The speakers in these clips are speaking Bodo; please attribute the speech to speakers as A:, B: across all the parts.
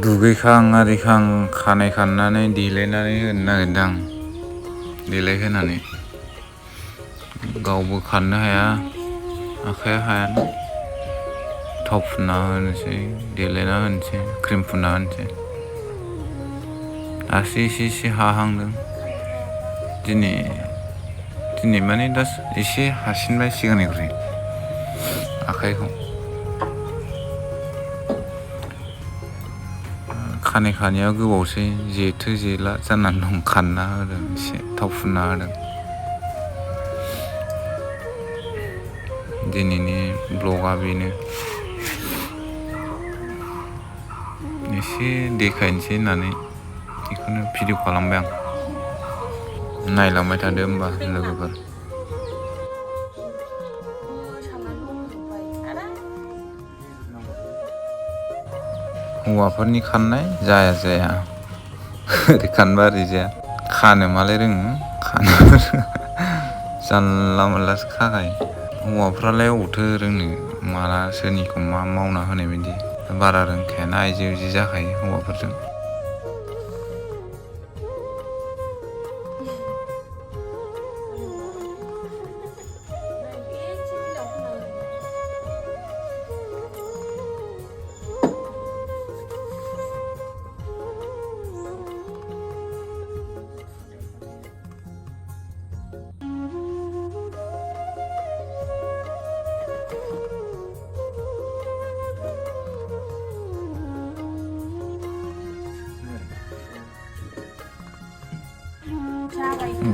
A: दुगैखां आरिखां खानाय खाननानै देलायनानै होनो नागिरदां देलायहोनानै गावबो खाननो हाया आखाइया हायाना थाव फुनना होनोसै देलायना होनोसै क्रिम फुनना होनोसै दासो एसे हाहांदों दिनै माने दा एसे हासिनबाय सिगांनिख्रुइ आखाइखौ खानाय खानाया गोबावसै जेथो जेला जानानै दं खानना होदों एसे थाव फुनना होदों दिनैनि ब्लगा बेनो एसे देखायनोसै होननानै बेखौनो भिडिअ खालामबाय आं नायलांबाय थादो होमबा लोगोफोर हौवाफोरनि खाननाय जाया ओरै खानबा ओरै जाया खानो मालाय रोङो खानो जानला मोनलासो खाखायो हौवाफ्रालाय अबावथो रोंनो माला सोरनिखौ मा मावना होनाय बायदि बारा रोंखायाना आइजो बिदि जाखायो हौवाफोरजों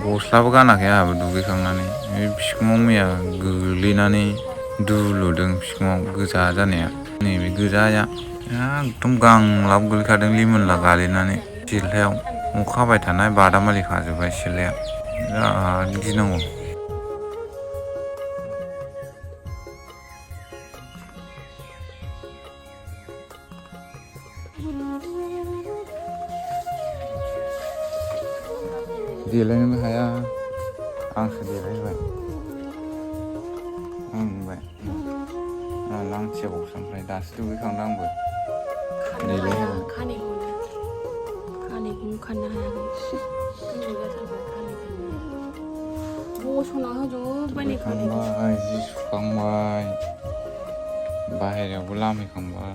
A: गस्लाबो गानाखै आंहाबो दुगैखांनानै बिखुङाव मैया गोग्लैनानै दुलुदों बिखुङाव गोजा जानाया नैबे गोजाया एकदम गांलाब गोलैखादों लिमोनला गालिननानै सिथ्लायाव अखा हाबाय थानाय बादामालि खाजोब्बाय सिथ्लाया बिराद गिनांगौ देलायनोबो हाया आंसो देलायबाय आं नुबाय लांथियाबावसो ओमफ्राय दासो दुगैखांदों आंबो देलायहोबाय
B: खानायखौनो खाननो हायाखै बस'ना होजोब्बाय नै खानायखौ
A: जि सुखांबाय बाहेरायावबो लामहैखांबाय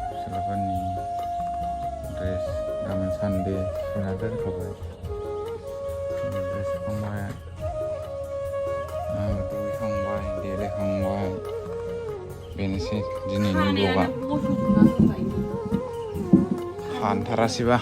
A: फिसाज्लाफोरनि ड्रेस गाबोन सानडे सुना दोनखाबाय ड्रेस सुखांबाय आं दुगैखांबाय देलायखांबाय बेनोसै दिनैनि ब्लगा हानथारासैबा